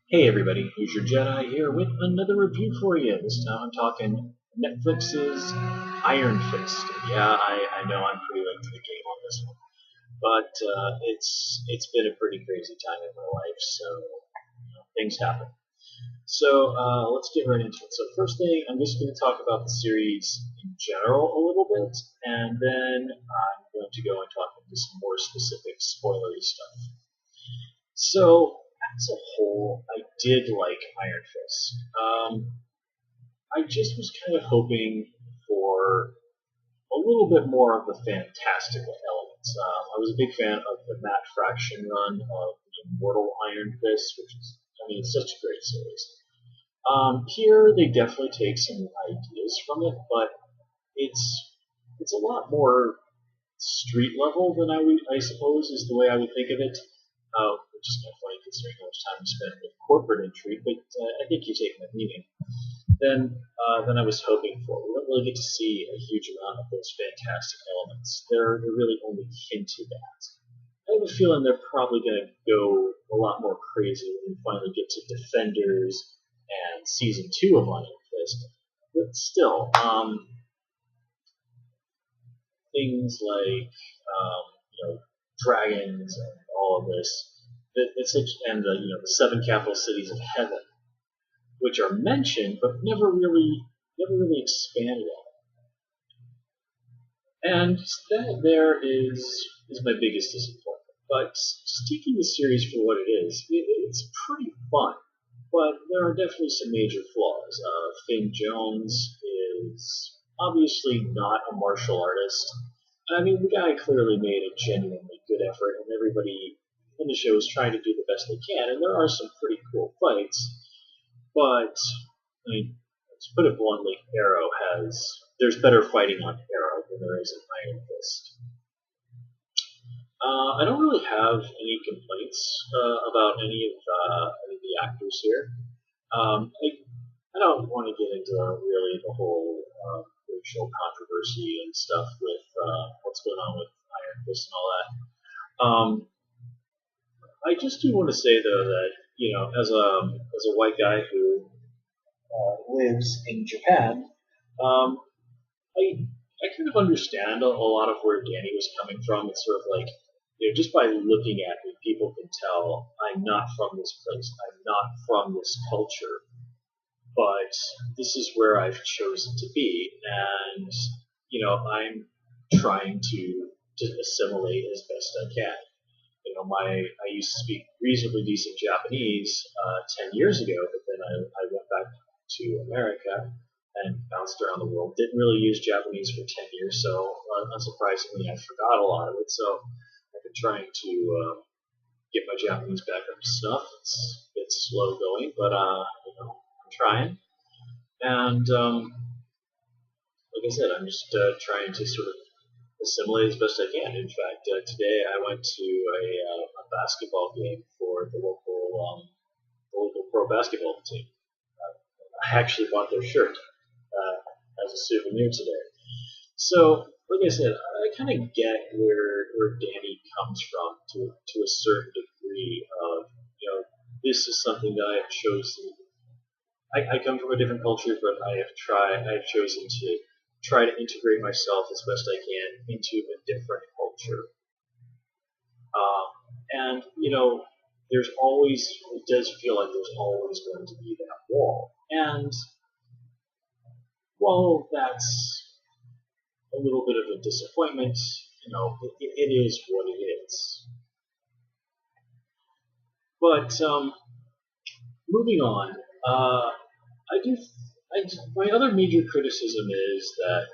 Hey everybody, here's your Jedi here with another review for you. This time I'm talking Netflix's Iron Fist. Yeah, I know I'm pretty late to the game on this one, but it's been a pretty crazy time in my life, so things happen. So let's get right into it. So first thing, I'm just going to talk about the series in general a little bit, and then I'm going to go and talk into some more specific spoilery stuff. So as a whole, I did like Iron Fist. I just was kind of hoping for a little bit more of the fantastical elements. I was a big fan of the Matt Fraction run of the Immortal Iron Fist, which is, I mean, it's such a great series. Here, they definitely take some ideas from it, but it's a lot more street level than I suppose is the way I would think of it. Which is kind of funny considering how much time we spent with corporate intrigue, but I think you take my meaning. Than I was hoping for. We don't really get to see a huge amount of those fantastic elements. They're really only hinted at. I have a feeling they're probably going to go a lot more crazy when we finally get to Defenders and season 2 of Iron Fist. But still, things like dragons and all of this. It's like, and the seven capital cities of heaven, which are mentioned but never really expanded on. And that there is my biggest disappointment. But just taking the series for what it is, it's pretty fun. But there are definitely some major flaws. Finn Jones is obviously not a martial artist. I mean, the guy clearly made a genuinely good effort, and everybody in the show is trying to do the best they can, and there are some pretty cool fights. But, I mean, to put it bluntly, there's better fighting on Arrow than there is in Iron Fist. I don't really have any complaints about any of the actors here. I don't want to get into really the whole racial controversy and stuff with what's going on with Iron Fist and all that. I just do want to say though that as a white guy who lives in Japan, I kind of understand a lot of where Danny was coming from. It's sort of like, just by looking at me, people can tell I'm not from this place. I'm not from this culture. But this is where I've chosen to be, and I'm trying to assimilate as best I can. I used to speak reasonably decent Japanese 10 years ago, but then I went back to America and bounced around the world. Didn't really use Japanese for 10 years, so unsurprisingly, I forgot a lot of it. So I've been trying to get my Japanese back up to snuff. It's slow going, but I'm trying. And like I said, I'm just trying to sort of assimilate as best I can. In fact, today I went to a basketball game for the local pro basketball team. I actually bought their shirt as a souvenir today. So, like I said, I kind of get where Danny comes from to a certain degree of, this is something that I have chosen. I come from a different culture, but I've chosen to try to integrate myself as best I can into a different culture. And it does feel like there's always going to be that wall. And while that's a little bit of a disappointment, it is what it is. But moving on, my other major criticism is that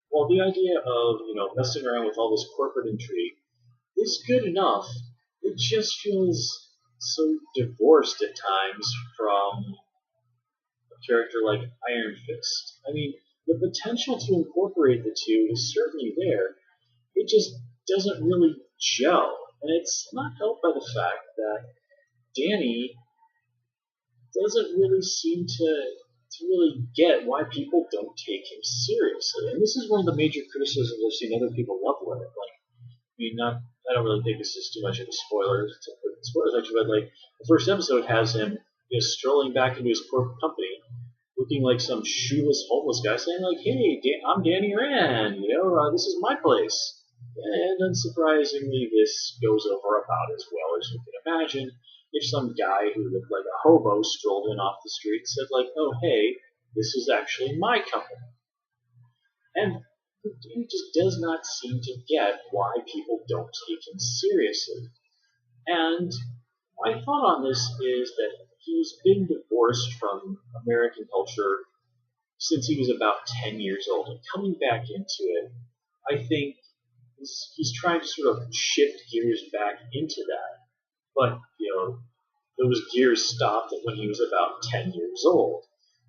while the idea of messing around with all this corporate intrigue is good enough, it just feels so divorced at times from a character like Iron Fist. I mean, the potential to incorporate the two is certainly there. It just doesn't really gel, and it's not helped by the fact that Danny doesn't really seem to really get why people don't take him seriously. And this is one of the major criticisms I've seen other people level at it. Like, I mean, not I don't really think this is too much of a spoiler to put in spoilers actually, but like the first episode has him strolling back into his corporate company, looking like some shoeless homeless guy, saying like, "Hey, I'm Danny Rand. This is my place." And unsurprisingly, this goes over about as well as you can imagine. If some guy who looked like a hobo strolled in off the street and said like, "Oh, hey, this is actually my company," and he just does not seem to get why people don't take him seriously. And my thought on this is that he's been divorced from American culture since he was about 10 years old. And coming back into it, I think he's trying to sort of shift gears back into that. But, those gears stopped when he was about 10 years old.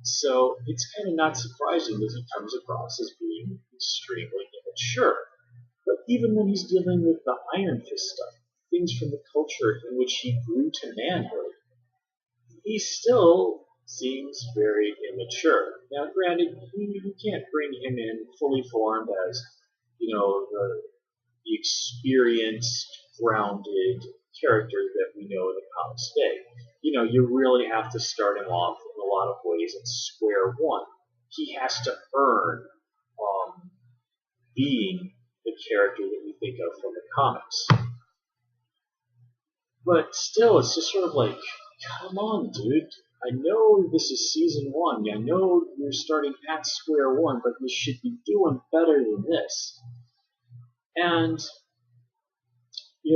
So it's kind of not surprising that he comes across as being extremely immature. But even when he's dealing with the Iron Fist stuff, things from the culture in which he grew to manhood, he still seems very immature. Now, granted, you can't bring him in fully formed as, the experienced, grounded character that we know in the comics today. You really have to start him off in a lot of ways at square one. He has to earn being the character that we think of from the comics. But still, it's just sort of like, come on, dude. I know this is season 1. I know you're starting at square one, but you should be doing better than this. And,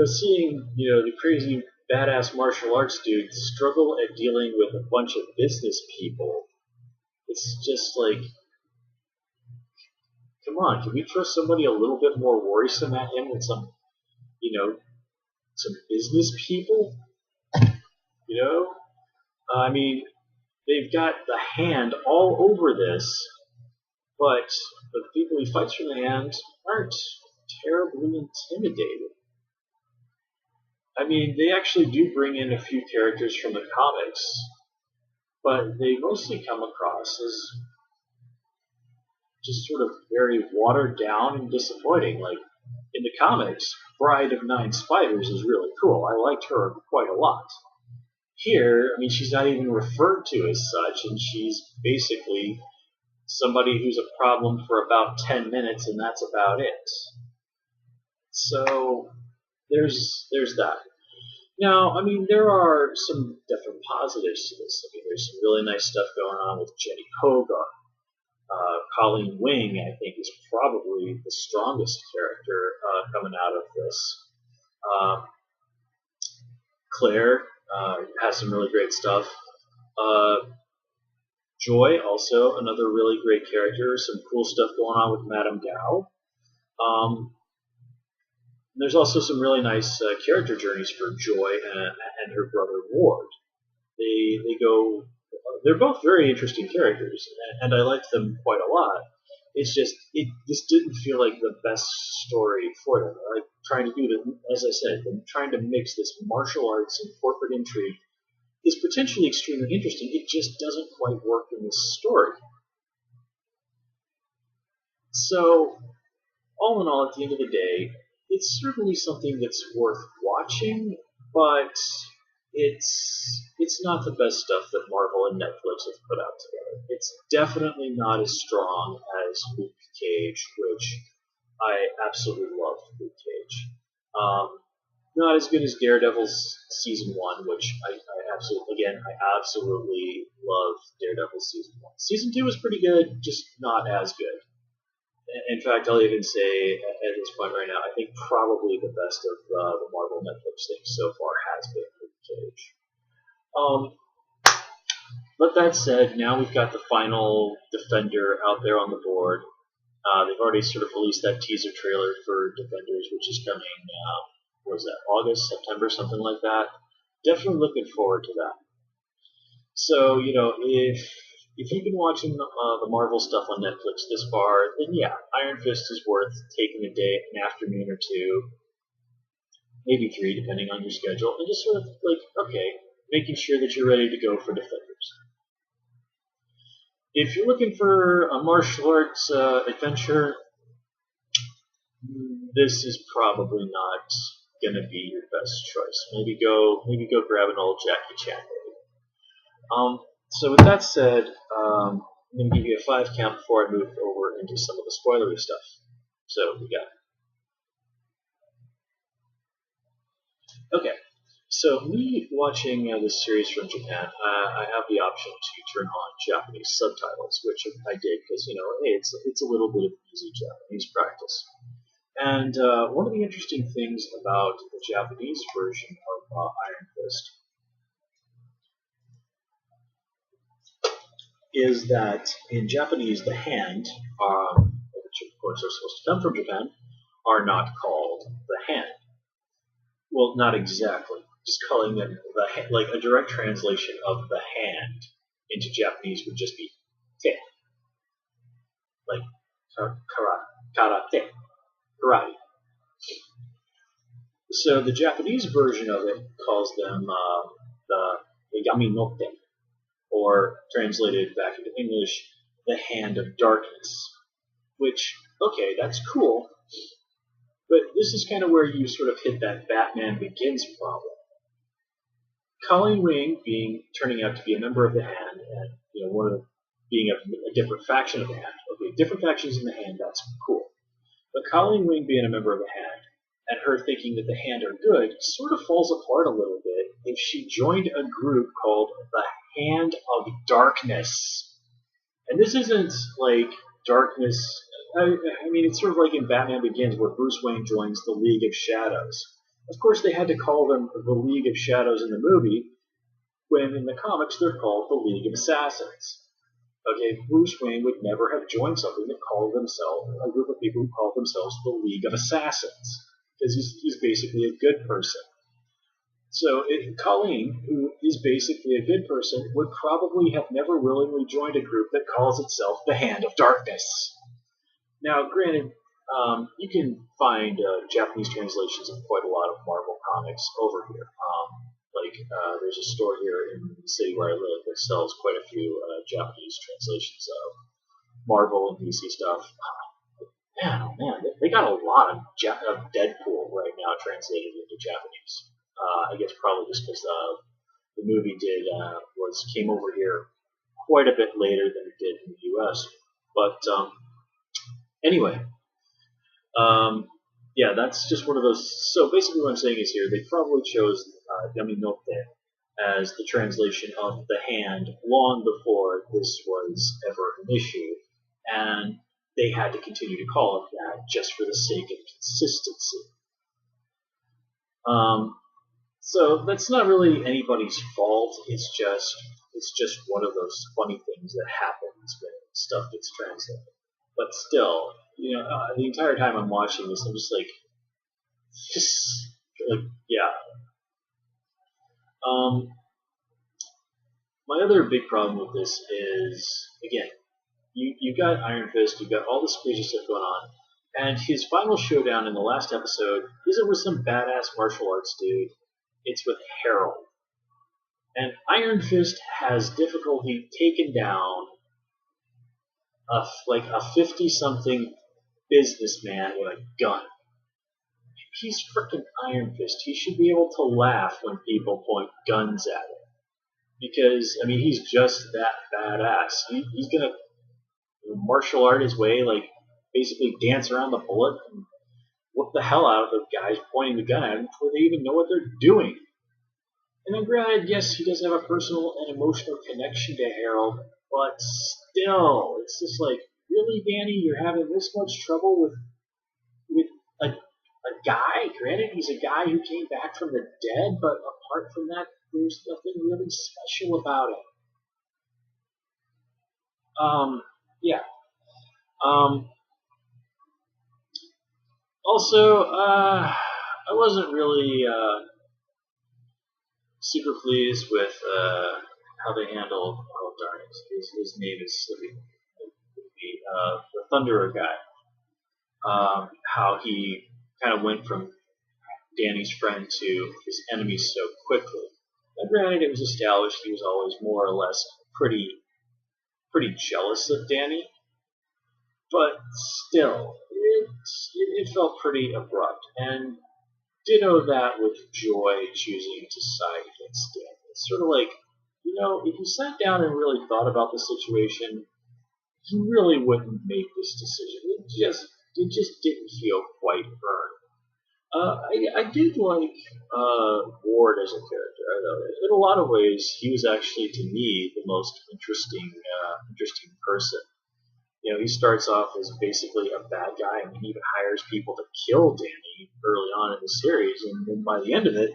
seeing, the crazy badass martial arts dude struggle at dealing with a bunch of business people, it's just like, come on, can we throw somebody a little bit more worrisome at him than some business people? I mean, they've got the Hand all over this, but the people he fights for the Hand aren't terribly intimidated. I mean, they actually do bring in a few characters from the comics, but they mostly come across as just sort of very watered down and disappointing. Like, in the comics, Bride of Nine Spiders is really cool. I liked her quite a lot. Here, I mean, she's not even referred to as such, and she's basically somebody who's a problem for about 10 minutes, and that's about it. So, there's that. Now, I mean, there are some definite positives to this. I mean, there's some really nice stuff going on with Jenny Hogarth. Colleen Wing, I think, is probably the strongest character coming out of this. Claire has some really great stuff. Joy, also another really great character. Some cool stuff going on with Madame Gao. There's also some really nice character journeys for Joy and her brother Ward. They're both very interesting characters, and I liked them quite a lot. It's just, this didn't feel like the best story for them. Like trying to do it, as I said, trying to mix this martial arts and corporate intrigue is potentially extremely interesting. It just doesn't quite work in this story. So, all in all, at the end of the day, it's certainly something that's worth watching, but it's not the best stuff that Marvel and Netflix have put out together. It's definitely not as strong as Luke Cage, which I absolutely loved Luke Cage. Not as good as Daredevil's season 1, which I absolutely love Daredevil season 1. Season 2 was pretty good, just not as good. In fact, I'll even say at this point right now, I think probably the best of the Marvel Netflix things so far has been Luke Cage. But that said, now we've got the final Defender out there on the board. They've already sort of released that teaser trailer for Defenders, which is coming, August, September, something like that. Definitely looking forward to that. So, if you've been watching the Marvel stuff on Netflix this far, then yeah, Iron Fist is worth taking a day, an afternoon or two, maybe 3, depending on your schedule, and just sort of making sure that you're ready to go for Defenders. If you're looking for a martial arts adventure, this is probably not gonna be your best choice. Maybe go grab an old Jackie Chan movie. So with that said, I'm gonna give you a 5 count before I move over into some of the spoilery stuff. So we got. Okay, so me watching this series from Japan, I have the option to turn on Japanese subtitles, which I did because hey, it's a little bit of easy Japanese practice. And one of the interesting things about the Japanese version of Iron Fist is that in Japanese the hand, which of course are supposed to come from Japan, are not called the hand. Well, not exactly. Just calling them like a direct translation of the hand into Japanese would just be te, like karate, karate. So the Japanese version of it calls them the yami no te, or translated back into English, the hand of darkness. Which, okay, that's cool. But this is kind of where you sort of hit that Batman Begins problem. Colleen Wing turning out to be a member of the Hand, and being a different faction of the Hand. Okay, different factions in the Hand, that's cool. But Colleen Wing being a member of the Hand, and her thinking that the Hand are good, sort of falls apart a little bit if she joined a group called the Hand of Darkness. And this isn't like darkness. I mean, it's sort of like in Batman Begins where Bruce Wayne joins the League of Shadows. Of course, they had to call them the League of Shadows in the movie, when in the comics they're called the League of Assassins. Okay, Bruce Wayne would never have joined something that called themselves, a group of people who called themselves the League of Assassins, because he's basically a good person. So Colleen, who is basically a good person, would probably have never willingly joined a group that calls itself the Hand of Darkness. Now, granted, you can find Japanese translations of quite a lot of Marvel comics over here. There's a store here in the city where I live that sells quite a few Japanese translations of Marvel and DC stuff. Man, they got a lot of Deadpool right now translated into Japanese. I guess probably just because the movie came over here quite a bit later than it did in the U.S. But anyway, yeah, that's just one of those. So basically, what I'm saying is here they probably chose Yami no te as the translation of the Hand long before this was ever an issue, and they had to continue to call it that just for the sake of consistency. So that's not really anybody's fault. It's just one of those funny things that happens when stuff gets translated. But still, the entire time I'm watching this, I'm just yeah. My other big problem with this is, again, you've got Iron Fist, you've got all this crazy stuff going on, and his final showdown in the last episode isn't with some badass martial arts dude. It's with Harold. And Iron Fist has difficulty taking down a 50-something businessman with a gun. He's freaking Iron Fist. He should be able to laugh when people point guns at him. Because, I mean, he's just that badass. He's going to martial art his way, basically dance around the bullet and whoop the hell out of the guys pointing the gun at him before they even know what they're doing. And then granted, yes, he does have a personal and emotional connection to Harold, but still, it's just really, Danny, you're having this much trouble with a guy? Granted, he's a guy who came back from the dead, but apart from that, there's nothing really special about it. Yeah. Also, I wasn't really super pleased with how they handled. Oh darn it! His name is slipping me. The Thunderer guy. How he kind of went from Danny's friend to his enemy so quickly. Now, granted, it was established he was always more or less pretty jealous of Danny, but still, it felt pretty abrupt. And ditto that with Joy choosing to side against Danny. It's sort of like, if you sat down and really thought about the situation, you really wouldn't make this decision. It just didn't feel quite earned. I did like Ward as a character. I know in a lot of ways he was actually to me the most interesting person. He starts off as basically a bad guy, and he even hires people to kill Danny early on in the series. And then by the end of it,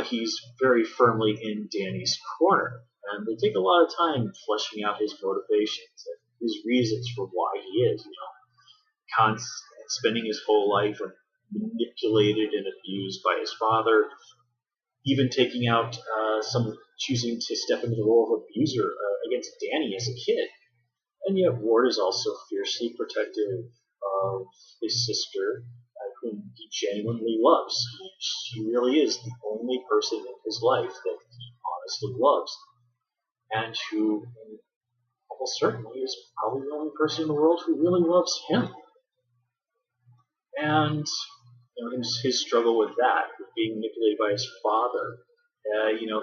he's very firmly in Danny's corner. And they take a lot of time fleshing out his motivations and his reasons for why he is. Spending his whole life manipulated and abused by his father, even taking out choosing to step into the role of abuser against Danny as a kid. And yet Ward is also fiercely protective of his sister, whom he genuinely loves. She really is the only person in his life that he honestly loves, and who almost certainly is probably the only person in the world who really loves him. And his struggle with that, with being manipulated by his father,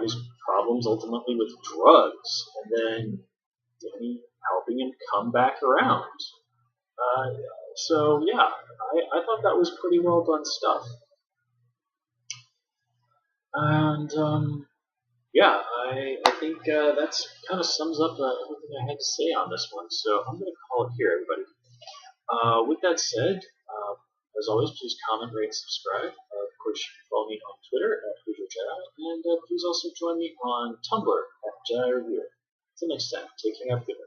his problems ultimately with drugs, and then Danny helping him come back around. So yeah, I thought that was pretty well done stuff. And yeah, I think that's kind of sums up everything I had to say on this one. So I'm going to call it here, everybody. With that said, as always, please comment, rate, subscribe. Of course, you can follow me on Twitter at HoosierJedi, and please also join me on Tumblr at Jedi Review. Until next time, take care, have a good one.